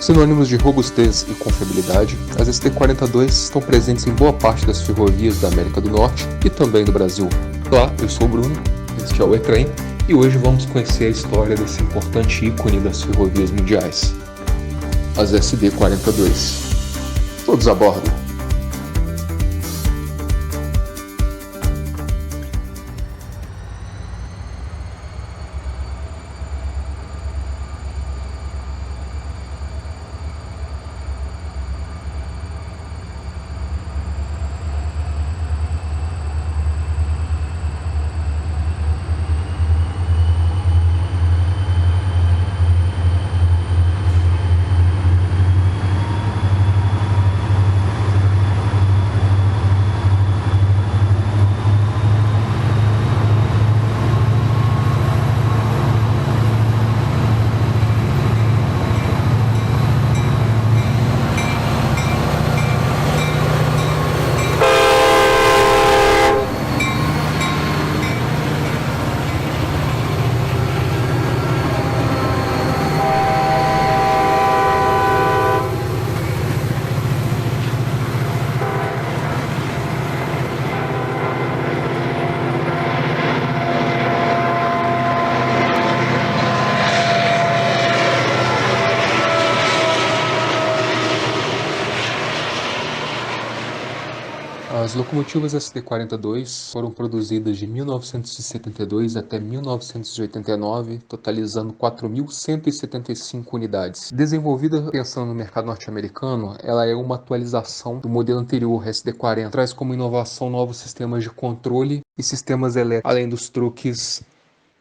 Sinônimos de robustez e confiabilidade, as ST-42 estão presentes em boa parte das ferrovias da América do Norte e também do Brasil. Olá, eu sou o Bruno, este é o E-Trem, e hoje vamos conhecer a história desse importante ícone das ferrovias mundiais, as SD-42. Todos a bordo! As locomotivas SD-42 foram produzidas de 1972 até 1989, totalizando 4.175 unidades. Desenvolvida pensando no mercado norte-americano, ela é uma atualização do modelo anterior, SD-40. Traz como inovação novos sistemas de controle e sistemas elétricos, além dos truques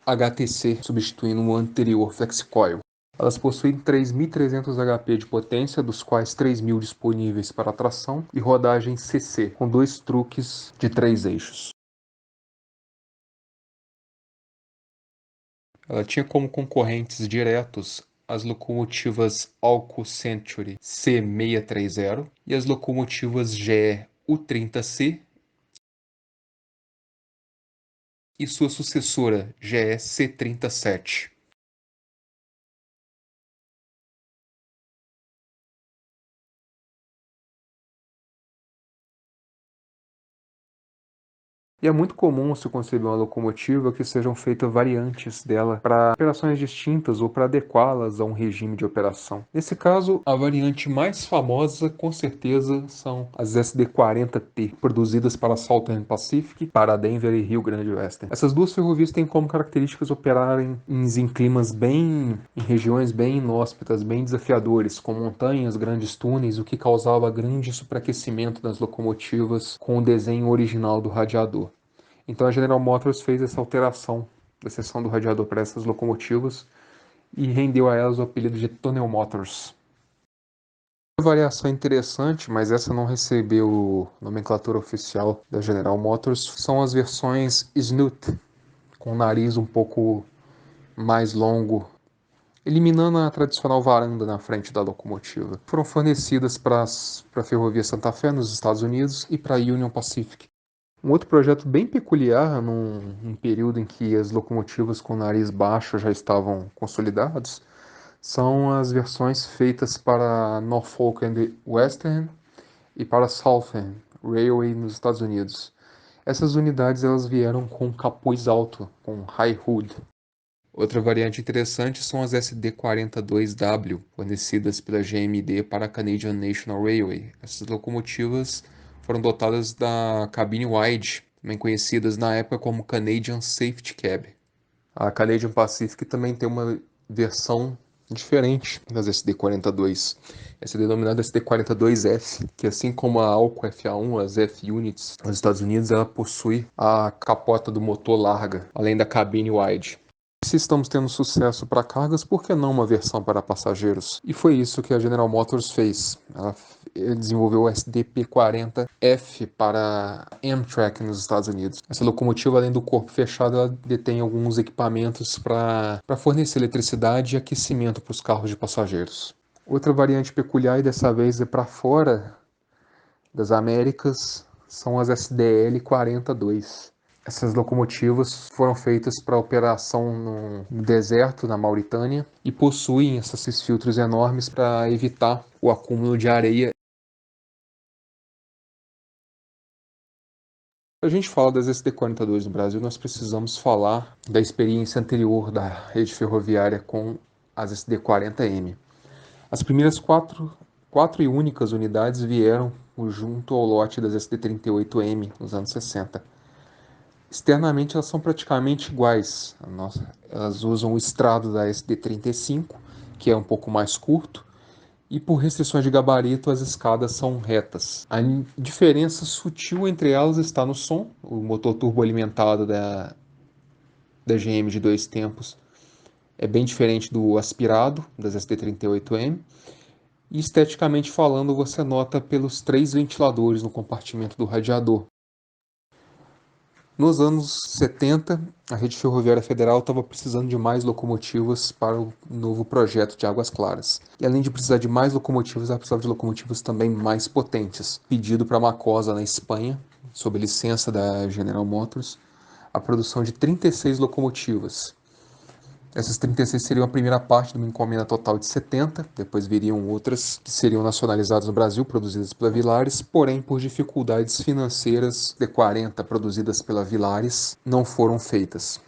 HTC, substituindo o anterior FlexiCoil. Elas possuem 3.300 HP de potência, dos quais 3.000 disponíveis para tração e rodagem CC, com 2 truques de 3 eixos. Ela tinha como concorrentes diretos as locomotivas Alco Century C630 e as locomotivas GE U30C e sua sucessora GE C37. E é muito comum se conceber uma locomotiva que sejam feitas variantes dela para operações distintas ou para adequá-las a um regime de operação. Nesse caso, a variante mais famosa, com certeza, são as SD-40T, produzidas para Southern Pacific, para Denver e Rio Grande Western. Essas duas ferrovias têm como características operarem em climas em regiões bem inóspitas, bem desafiadores, com montanhas, grandes túneis, o que causava grande superaquecimento das locomotivas com o desenho original do radiador. Então a General Motors fez essa alteração da seção do radiador para essas locomotivas e rendeu a elas o apelido de Tunnel Motors. Uma variação interessante, mas essa não recebeu nomenclatura oficial da General Motors, são as versões Snoot, com o nariz um pouco mais longo, eliminando a tradicional varanda na frente da locomotiva. Foram fornecidas para a Ferrovia Santa Fé nos Estados Unidos e para a Union Pacific. Um outro projeto bem peculiar, num período em que as locomotivas com nariz baixo já estavam consolidados, são as versões feitas para Norfolk and Western e para Southern Railway nos Estados Unidos. Essas unidades elas vieram com capuz alto, com high hood. Outra variante interessante são as SD-42W, fornecidas pela GMD para a Canadian National Railway. Essas locomotivas foram dotadas da cabine wide, também conhecidas na época como Canadian Safety Cab. A Canadian Pacific também tem uma versão diferente das SD-42. Essa é denominada SD-42F, que assim como a Alco FA1, as F-Units nos Estados Unidos, ela possui a capota do motor larga, além da cabine wide. Se estamos tendo sucesso para cargas, por que não uma versão para passageiros? E foi isso que a General Motors fez. Ela desenvolveu o SDP-40F para Amtrak nos Estados Unidos. Essa locomotiva, além do corpo fechado, ela detém alguns equipamentos para fornecer eletricidade e aquecimento para os carros de passageiros. Outra variante peculiar, e dessa vez é para fora das Américas, são as SDL-42. Essas locomotivas foram feitas para operação no deserto, na Mauritânia, e possuem esses filtros enormes para evitar o acúmulo de areia. Para a gente falar das SD42 no Brasil, nós precisamos falar da experiência anterior da rede ferroviária com as SD40M. As primeiras quatro e únicas unidades vieram junto ao lote das SD38M nos anos 60. Externamente elas são praticamente iguais. Elas usam o estrado da SD35, que é um pouco mais curto, e por restrições de gabarito as escadas são retas. A diferença sutil entre elas está no som. O motor turboalimentado da GM de 2 tempos é bem diferente do aspirado das SD38M. E esteticamente falando, você nota pelos 3 ventiladores no compartimento do radiador. Nos anos 70, a Rede Ferroviária Federal estava precisando de mais locomotivas para o novo projeto de Águas Claras. E além de precisar de mais locomotivas, ela precisava de locomotivas também mais potentes. Pedido para a Macosa, na Espanha, sob licença da General Motors, a produção de 36 locomotivas. Essas 36 seriam a primeira parte de uma encomenda total de 70, depois viriam outras que seriam nacionalizadas no Brasil, produzidas pela Vilares, porém por dificuldades financeiras, de 40 produzidas pela Vilares não foram feitas.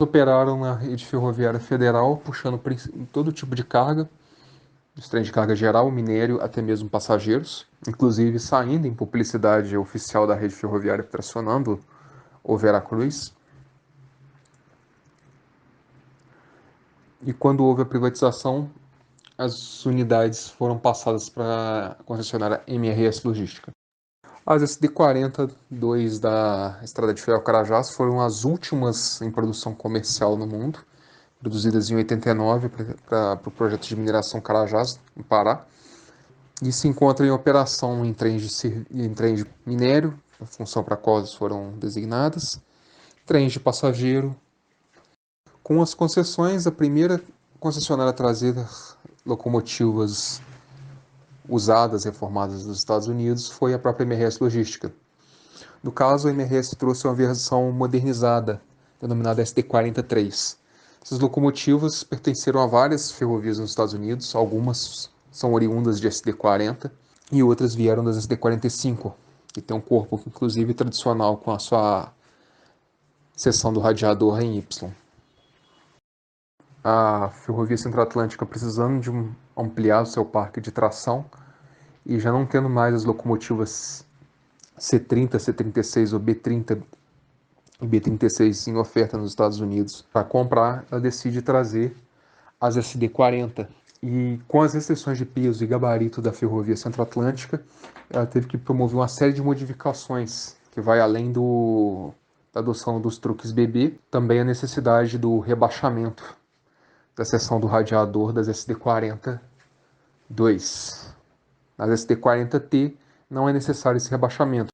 Operaram na rede ferroviária federal, puxando todo tipo de carga, dos trens de carga geral, minério, até mesmo passageiros, inclusive saindo em publicidade oficial da rede ferroviária tracionando o Veracruz. E quando houve a privatização, as unidades foram passadas para a concessionária MRS Logística. As SD42 da Estrada de Ferro Carajás foram as últimas em produção comercial no mundo, produzidas em 89 para o projeto de mineração Carajás, no Pará, e se encontram em operação em trens de minério, a função para a qual elas foram designadas, trens de passageiro. Com as concessões, a primeira concessionária a trazer locomotivas usadas, reformadas dos Estados Unidos, foi a própria MRS Logística. No caso, a MRS trouxe uma versão modernizada, denominada SD43. Essas locomotivas pertenceram a várias ferrovias nos Estados Unidos, algumas são oriundas de SD40 e outras vieram das SD45, que tem um corpo, inclusive, tradicional com a sua seção do radiador em Y. A Ferrovia Centro-Atlântica precisando de ampliar o seu parque de tração e já não tendo mais as locomotivas C30, C36 ou B30 e B36 em oferta nos Estados Unidos para comprar, ela decide trazer as SD40. E com as restrições de peso e gabarito da Ferrovia Centro-Atlântica, ela teve que promover uma série de modificações que vai além da adoção dos truques BB, também a necessidade do rebaixamento da seção do radiador das SD40-2. Nas SD40T não é necessário esse rebaixamento.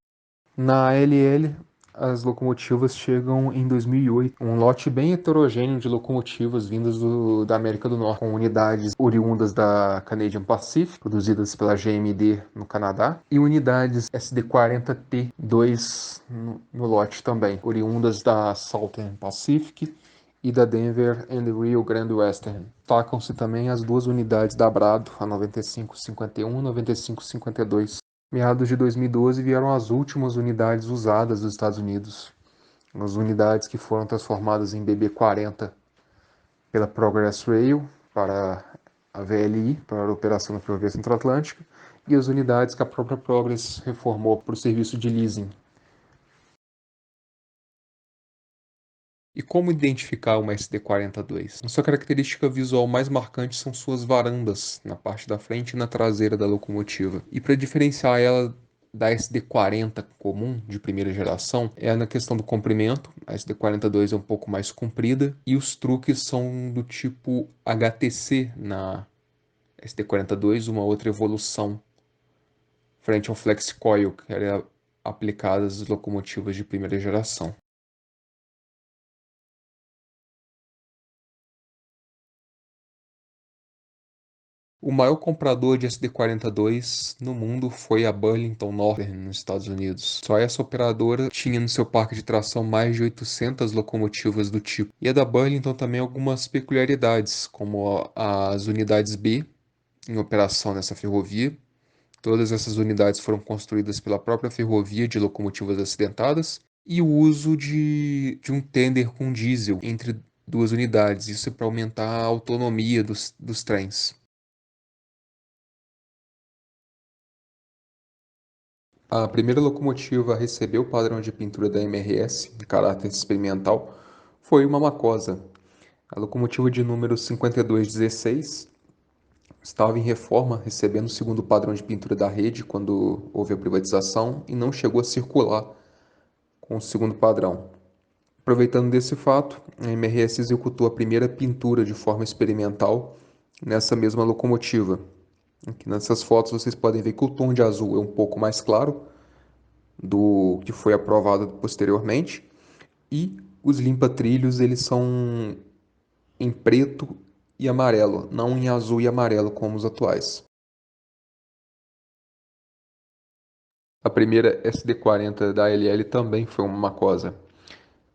Na LL, as locomotivas chegam em 2008, um lote bem heterogêneo de locomotivas vindas da América do Norte, com unidades oriundas da Canadian Pacific, produzidas pela GMD no Canadá, e unidades SD40T2 no lote também, oriundas da Southern Pacific e da Denver and Rio Grande Western. Destacam-se também as duas unidades da Brado, a 9551 e 9552. Meados de 2012 vieram as últimas unidades usadas dos Estados Unidos. As unidades que foram transformadas em BB40 pela Progress Rail para a VLI, para a operação da Ferrovia Centro-Atlântica, e as unidades que a própria Progress reformou para o serviço de leasing. E como identificar uma SD42? A sua característica visual mais marcante são suas varandas na parte da frente e na traseira da locomotiva. E para diferenciar ela da SD40 comum de primeira geração é na questão do comprimento. A SD42 é um pouco mais comprida e os truques são do tipo HTC na SD42, uma outra evolução frente ao flex coil que era aplicada às locomotivas de primeira geração. O maior comprador de SD-42 no mundo foi a Burlington Northern, nos Estados Unidos. Só essa operadora tinha no seu parque de tração mais de 800 locomotivas do tipo. E a da Burlington também algumas peculiaridades, como as unidades B em operação nessa ferrovia. Todas essas unidades foram construídas pela própria ferrovia de locomotivas acidentadas e o uso de um tender com diesel entre duas unidades, isso é para aumentar a autonomia dos trens. A primeira locomotiva a receber o padrão de pintura da MRS, em caráter experimental, foi uma Macosa. A locomotiva de número 5216 estava em reforma, recebendo o segundo padrão de pintura da rede quando houve a privatização e não chegou a circular com o segundo padrão. Aproveitando desse fato, a MRS executou a primeira pintura de forma experimental nessa mesma locomotiva. Aqui nessas fotos vocês podem ver que o tom de azul é um pouco mais claro do que foi aprovado posteriormente e os limpa-trilhos eles são em preto e amarelo, não em azul e amarelo como os atuais. A primeira SD40 da ALL também foi uma Macosa.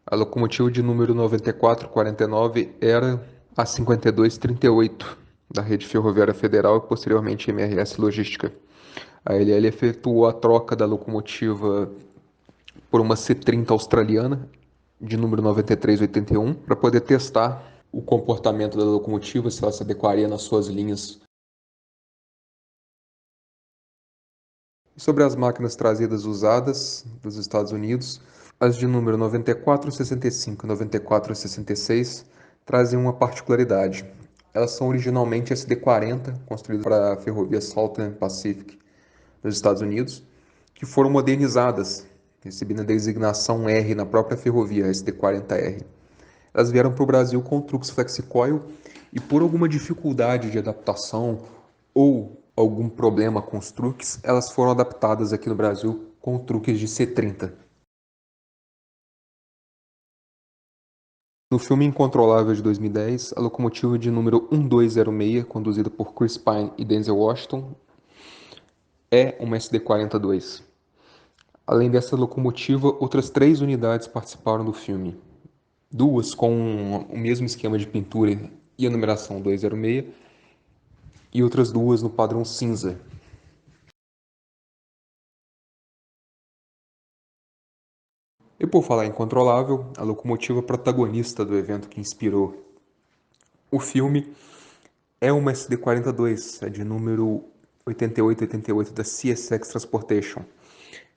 A locomotiva de número 9449 era a 5238 da Rede Ferroviária Federal e posteriormente MRS Logística. A ALL efetuou a troca da locomotiva por uma C30 australiana de número 9381 para poder testar o comportamento da locomotiva, se ela se adequaria nas suas linhas. Sobre as máquinas trazidas usadas dos Estados Unidos, as de número 9465 e 9466 trazem uma particularidade. Elas são originalmente SD-40, construídas para a ferrovia Southern Pacific nos Estados Unidos, que foram modernizadas, recebendo a designação R na própria ferrovia, SD-40R. Elas vieram para o Brasil com truques FlexiCoil e por alguma dificuldade de adaptação ou algum problema com os truques, elas foram adaptadas aqui no Brasil com truques de C30. No filme Incontrolável de 2010, a locomotiva de número 1206, conduzida por Chris Pine e Denzel Washington, é uma SD-42. Além dessa locomotiva, outras 3 unidades participaram do filme. 2 com o mesmo esquema de pintura e a numeração 206, e outras 2 no padrão cinza. E por falar em Incontrolável, a locomotiva protagonista do evento que inspirou o filme é uma SD-42, é de número 8888 da CSX Transportation.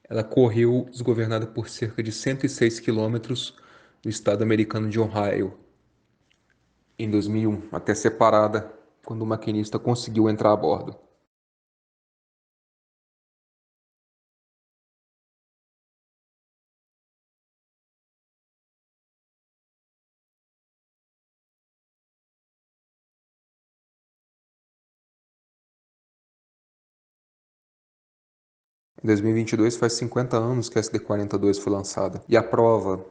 Ela correu desgovernada por cerca de 106 quilômetros do estado americano de Ohio em 2001, até ser parada quando o maquinista conseguiu entrar a bordo. Em 2022 faz 50 anos que a SD-42 foi lançada, e a prova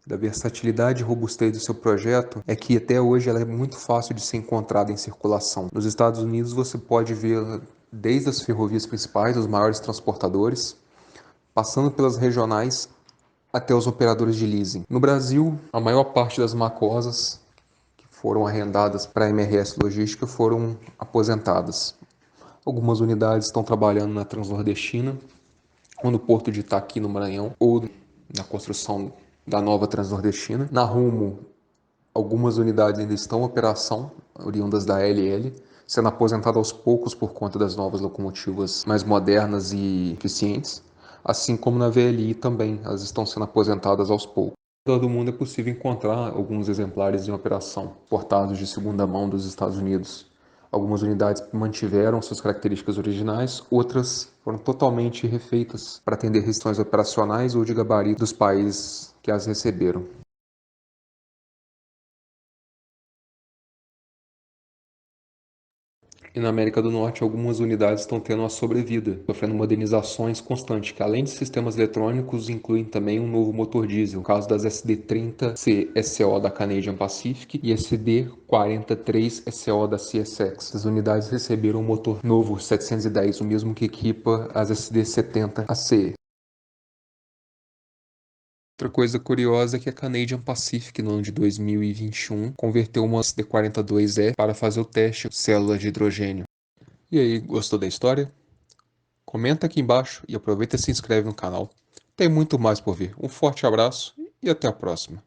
da versatilidade e robustez do seu projeto é que até hoje ela é muito fácil de ser encontrada em circulação. Nos Estados Unidos você pode vê-la desde as ferrovias principais, os maiores transportadores, passando pelas regionais até os operadores de leasing. No Brasil, a maior parte das Macosas que foram arrendadas para a MRS Logística foram aposentadas. Algumas unidades estão trabalhando na Transnordestina, ou no Porto de Itaqui, no Maranhão, ou na construção da nova Transnordestina. Na Rumo, algumas unidades ainda estão em operação, oriundas da LL, sendo aposentadas aos poucos por conta das novas locomotivas mais modernas e eficientes, assim como na VLI também, elas estão sendo aposentadas aos poucos. Em todo mundo é possível encontrar alguns exemplares em operação, portados de segunda mão dos Estados Unidos. Algumas unidades mantiveram suas características originais, outras foram totalmente refeitas para atender restrições operacionais ou de gabarito dos países que as receberam. E na América do Norte, algumas unidades estão tendo uma sobrevida, sofrendo modernizações constantes, que além de sistemas eletrônicos, incluem também um novo motor diesel. No caso das SD30C SO da Canadian Pacific e SD43 SO da CSX. As unidades receberam um motor novo 710, o mesmo que equipa as SD70 ACE. Outra coisa curiosa é que a Canadian Pacific, no ano de 2021, converteu uma SD42E para fazer o teste de células de hidrogênio. E aí, gostou da história? Comenta aqui embaixo e aproveita e se inscreve no canal. Tem muito mais por vir. Um forte abraço e até a próxima.